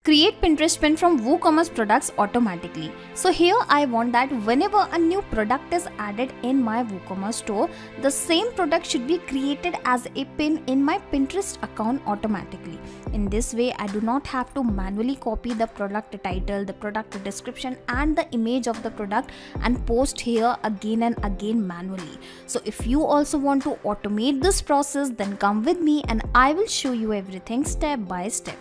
Create Pinterest pin from WooCommerce products automatically. So here I want that whenever a new product is added in my WooCommerce store, the same product should be created as a pin in my Pinterest account automatically. In this way, I do not have to manually copy the product title, the product description and the image of the product and post here again and again manually. So if you also want to automate this process, then come with me and I will show you everything step by step.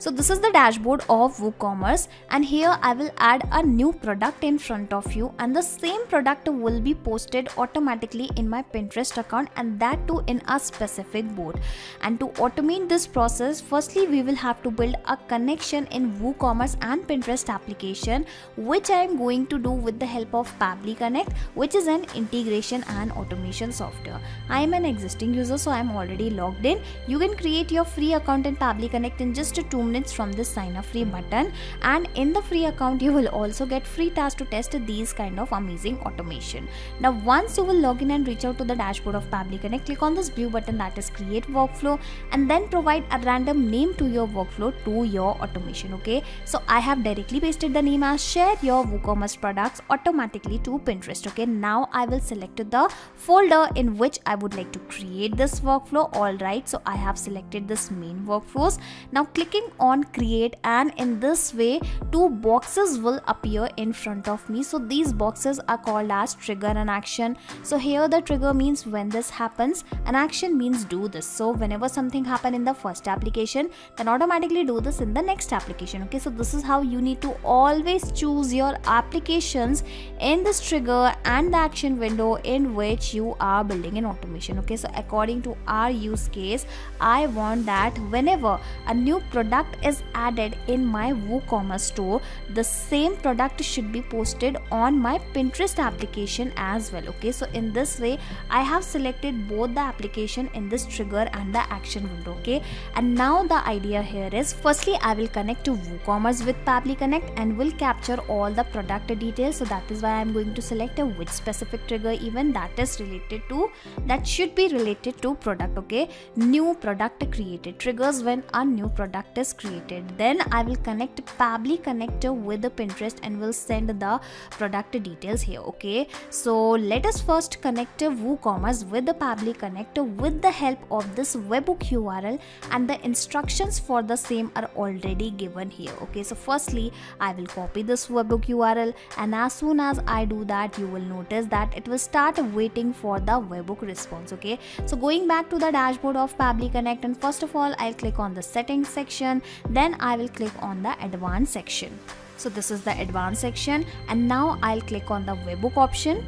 So this is the dashboard of WooCommerce, and here I will add a new product in front of you, and the same product will be posted automatically in my Pinterest account, and that too in a specific board. And to automate this process, firstly we will have to build a connection in WooCommerce and Pinterest application, which I am going to do with the help of Pabbly Connect, which is an integration and automation software. I am an existing user, so I am already logged in. You can create your free account in Pabbly Connect in just 2 minutes from this sign up free button, and in the free account you will also get free tasks to test these kind of amazing automation. Now once you will log in and reach out to the dashboard of Pabbly Connect, click on this blue button that is create workflow, and then provide a random name to your workflow to your automation. Okay, so I have directly pasted the name as share your WooCommerce products automatically to Pinterest. Okay, now I will select the folder in which I would like to create this workflow. Alright, so I have selected this main workflows. Now clicking on create, and in this way 2 boxes will appear in front of me. So these boxes are called as trigger and action. So here the trigger means when this happens, and action means do this. So whenever something happen in the first application, then automatically do this in the next application. Okay, so this is how you need to always choose your applications in this trigger and the action window in which you are building an automation. Okay, so according to our use case, I want that whenever a new product is added in my WooCommerce store, the same product should be posted on my Pinterest application as well. Okay, so in this way I have selected both the application in this trigger and the action window. Okay, and now the idea here is, firstly I will connect to WooCommerce with Pabbly Connect and will capture all the product details. So that is why I am going to select which specific trigger even that is related to, that should be related to product. Okay, new product created triggers when a new product is created. Then I will connect Pabbly Connector with the Pinterest and will send the product details here. Okay, so let us first connect WooCommerce with the Pabbly Connector with the help of this webhook URL, and the instructions for the same are already given here. Okay, so firstly I will copy this webhook URL, and as soon as I do that, you will notice that it will start waiting for the webhook response. Okay, so going back to the dashboard of Pabbly Connect, and first of all I'll click on the settings section, then I will click on the advanced section. So this is the advanced section, and now I'll click on the webhook option.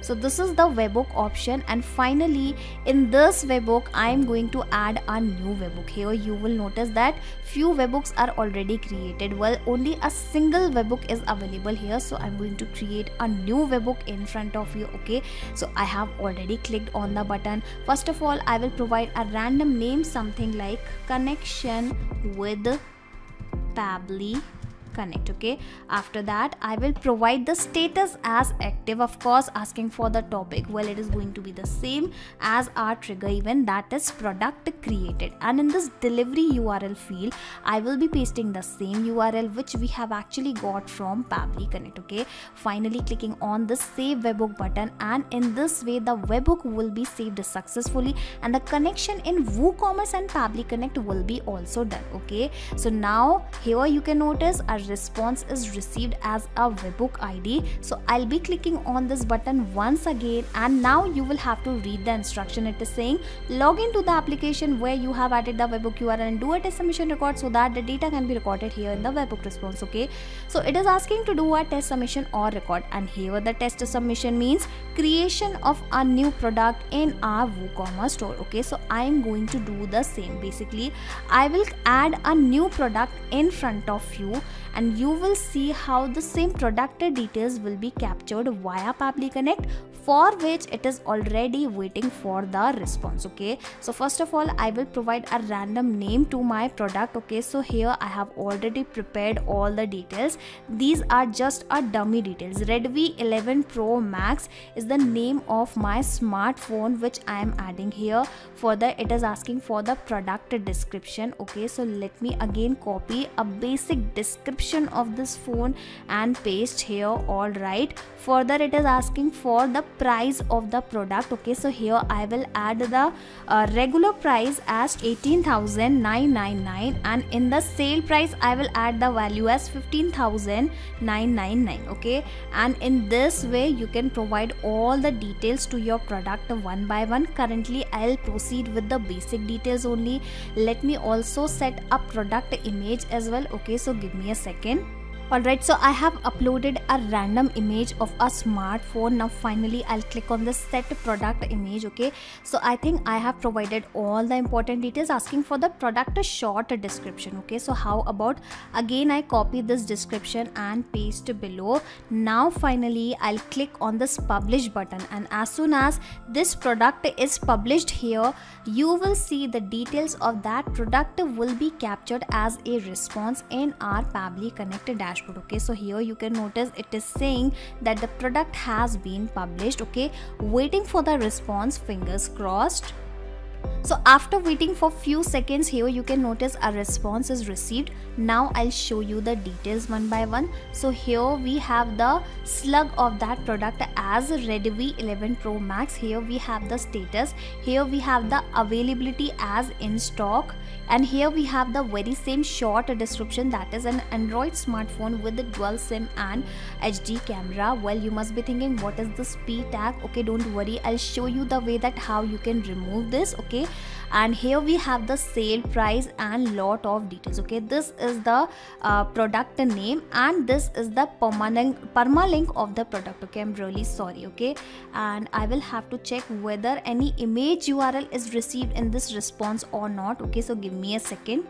So this is the webhook option, and finally in this webhook I am going to add a new webhook. Here you will notice that few webhooks are already created. Well, only a single webhook is available here, so I'm going to create a new webhook in front of you. Okay, so I have already clicked on the button. First of all I will provide a random name, something like connection with Pabbly Connect. Okay, after that I will provide the status as active, of course asking for the topic. Well, it is going to be the same as our trigger event, that is product created, and in this delivery URL field I will be pasting the same URL which we have actually got from Pabbly Connect. Okay, finally clicking on the save webhook button, and in this way the webhook will be saved successfully, and the connection in WooCommerce and Pabbly Connect will be also done. Okay, so now here you can notice a response is received as a webhook ID. So I'll be clicking on this button once again, and now you will have to read the instruction. It is saying log into the application where you have added the webhook URL and do a test submission record so that the data can be recorded here in the webhook response. Okay, so it is asking to do a test submission or record, and here the test submission means creation of a new product in our WooCommerce store. Okay, so I am going to do the same. Basically I will add a new product in front of you, and you will see how the same product details will be captured via Pabbly Connect for which it is already waiting for the response. Okay, so first of all I will provide a random name to my product. Okay, so here I have already prepared all the details. These are just a dummy details. Redmi 11 Pro Max is the name of my smartphone which I am adding here. Further it is asking for the product description. Okay, so let me again copy a basic description of this phone and paste here. All right, further it is asking for the price of the product. Okay, so here I will add the regular price as 18,999 and in the sale price I will add the value as 15,999. okay, and in this way you can provide all the details to your product one by one. Currently I'll proceed with the basic details only. Let me also set a product image as well. Okay, so give me a second. Alright, so I have uploaded a random image of a smartphone. Now finally I'll click on the set product image. Okay, so I think I have provided all the important details, asking for the product short description. Okay, so how about again I copy this description and paste below. Now finally I'll click on this publish button, and as soon as this product is published here, you will see the details of that product will be captured as a response in our Pabbly Connect dashboard. Okay, so here you can notice it is saying that the product has been published. Okay, waiting for the response, fingers crossed. So after waiting for few seconds, here you can notice a response is received. Now I'll show you the details one by one. So here we have the slug of that product as Redmi 11 Pro Max. Here we have the status. Here we have the availability as in stock. And here we have the very same short description, that is an Android smartphone with the dual SIM and HD camera. Well, you must be thinking what is the speed tag. Okay, don't worry, I'll show you the way that how you can remove this. Okay, and here we have the sale price and lot of details. Okay, this is the product name and this is the permalink of the product. Okay, I'm really sorry. Okay, and I will have to check whether any image URL is received in this response or not. Okay, so give me a second.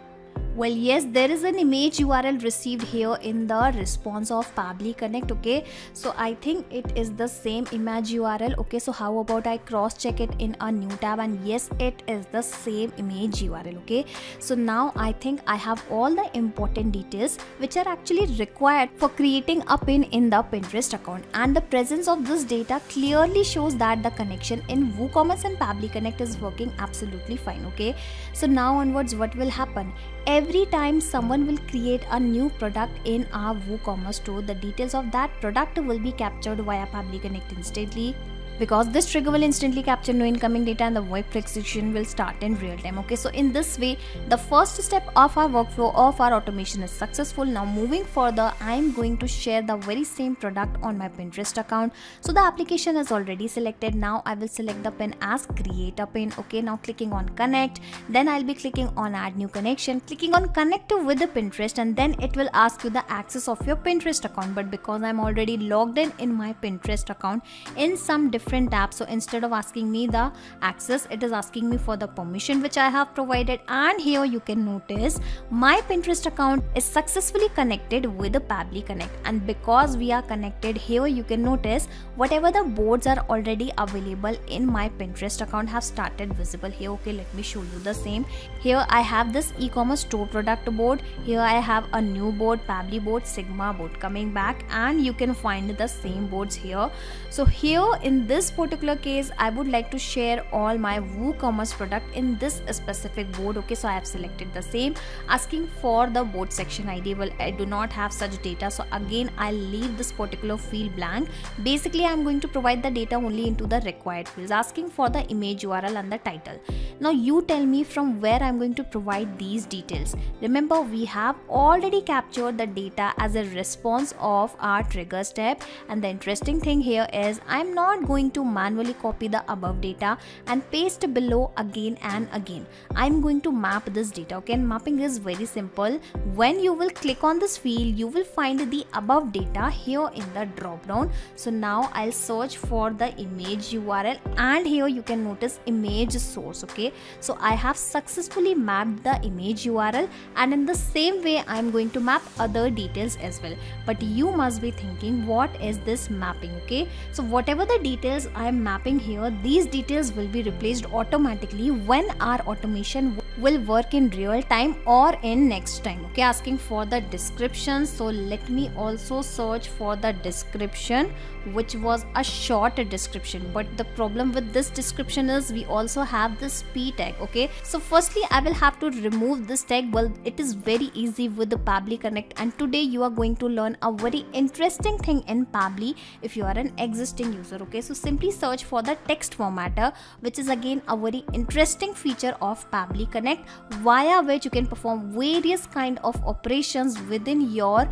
Well, yes, there is an image URL received here in the response of Pabbly Connect. Okay, so I think it is the same image URL. Okay, so how about I cross check it in a new tab, and yes, it is the same image URL. Okay, so now I think I have all the important details which are actually required for creating a pin in the Pinterest account, and the presence of this data clearly shows that the connection in WooCommerce and Pabbly Connect is working absolutely fine. Okay, so now onwards what will happen? Every time someone will create a new product in our WooCommerce store, the details of that product will be captured via Pabbly Connect instantly, because this trigger will instantly capture no incoming data and the VoIP precision will start in real time. Okay, so in this way the first step of our workflow of our automation is successful. Now moving further, I am going to share the very same product on my Pinterest account. So the application is already selected. Now I will select the pin as create a pin. Okay, now clicking on connect, then I'll be clicking on add new connection, clicking on connect with the Pinterest, and then it will ask you the access of your Pinterest account. But because I'm already logged in my Pinterest account in some different tabs, so instead of asking me the access, it is asking me for the permission which I have provided. And here you can notice my Pinterest account is successfully connected with the Pabbly Connect, and because we are connected, here you can notice whatever the boards are already available in my Pinterest account have started visible here. Okay, let me show you the same. Here I have this e-commerce store product board. Here I have a new board, Pabbly board, Sigma board coming back, and you can find the same boards here. So here in this particular case, I would like to share all my WooCommerce product in this specific board. Okay, so I have selected the same, asking for the board section ID. Well, I do not have such data, so again I'll leave this particular field blank. Basically I'm going to provide the data only into the required fields, asking for the image URL and the title. Now you tell me from where I'm going to provide these details. Remember, we have already captured the data as a response of our trigger step, and the interesting thing here is I'm not going to manually copy the above data and paste below again and again. I'm going to map this data. Okay, and mapping is very simple. When you will click on this field, you will find the above data here in the drop down. So now I'll search for the image URL, and here you can notice image source. Okay, so I have successfully mapped the image URL, and in the same way I'm going to map other details as well. But you must be thinking, what is this mapping? Okay, so whatever the details details I am mapping here, these details will be replaced automatically when our automation will work in real time or in next time. Okay, asking for the description. So let me also search for the description, which was a short description. But the problem with this description is we also have this p tag. Okay, so firstly I will have to remove this tag. Well, it is very easy with the Pabbly Connect, and today you are going to learn a very interesting thing in Pabbly if you are an existing user. Okay, so simply search for the text formatter, which is again a very interesting feature of Pabbly Connect, via which you can perform various kind of operations within your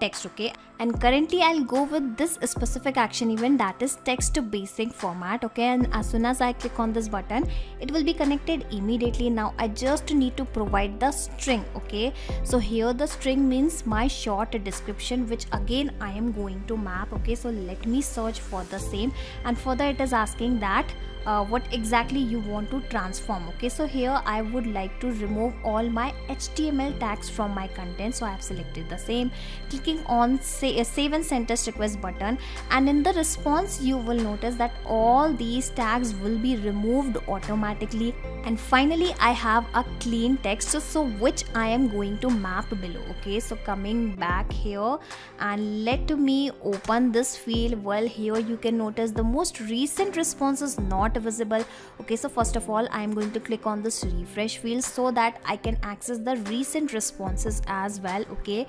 text. Okay, and currently I'll go with this specific action event, that is text to basic format. Okay, and as soon as I click on this button, it will be connected immediately. Now I just need to provide the string. Okay, so here the string means my short description, which again I am going to map. Okay, so let me search for the same, and further it is asking that what exactly you want to transform. Okay, so here I would like to remove all my HTML tags from my content, so I have selected the same, clicking on save and send test request button, and in the response you will notice that all these tags will be removed automatically. And finally I have a clean text, so which I am going to map below. Okay, so coming back here and let me open this field. Well, here you can notice the most recent response is not visible. Okay, so first of all I am going to click on this refresh field so that I can access the recent responses as well. Okay,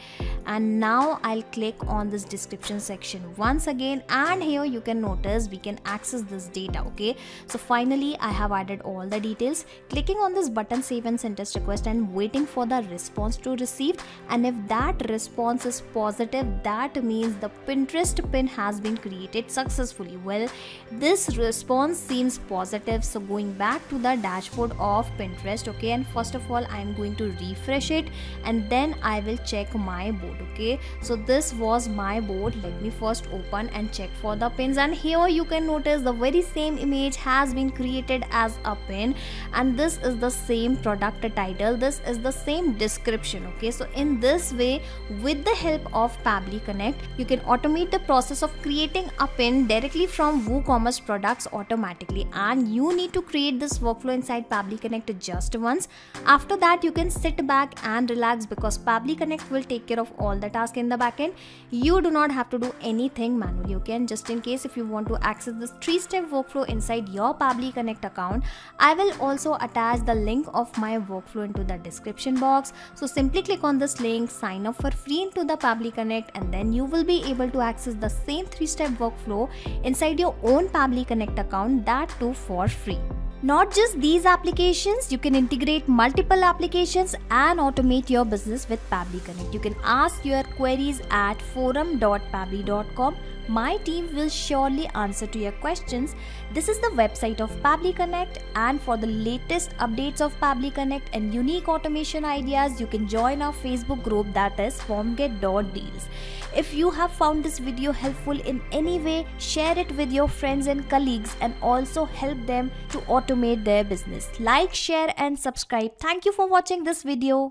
and now I'll click on this description section once again, and here you can notice we can access this data. Okay, so finally I have added all the details, clicking on this button save and send test request and waiting for the response to receive. And if that response is positive, that means the Pinterest pin has been created successfully. Well, this response seems positive, so going back to the dashboard of Pinterest. Okay, and first of all I am going to refresh it, and then I will check my board. Okay, so this was my board. Let me first open and check for the pins, and here you can notice the very same image has been created as a pin, and this is the same product title, this is the same description. Okay, so in this way, with the help of Pabbly Connect, you can automate the process of creating a pin directly from WooCommerce products automatically. And you need to create this workflow inside Pabbly Connect just once. After that you can sit back and relax, because Pabbly Connect will take care of all the tasks in the backend. You do not have to do anything manually. Okay, and just in case if you want to access this 3-step workflow inside your Pabbly Connect account, I will also attach the link of my workflow into the description box. So simply click on this link, sign up for free into the Pabbly Connect, and then you will be able to access the same 3-step workflow inside your own Pabbly Connect account, that too for free. Not just these applications, you can integrate multiple applications and automate your business with Pabbly Connect. You can ask your queries at forum.pabbly.com. My team will surely answer to your questions. This is the website of Pabbly Connect, and for the latest updates of Pabbly Connect and unique automation ideas, you can join our Facebook group, that is formget.deals. If you have found this video helpful in any way, share it with your friends and colleagues and also help them to automate their business. Like, share and subscribe. Thank you for watching this video.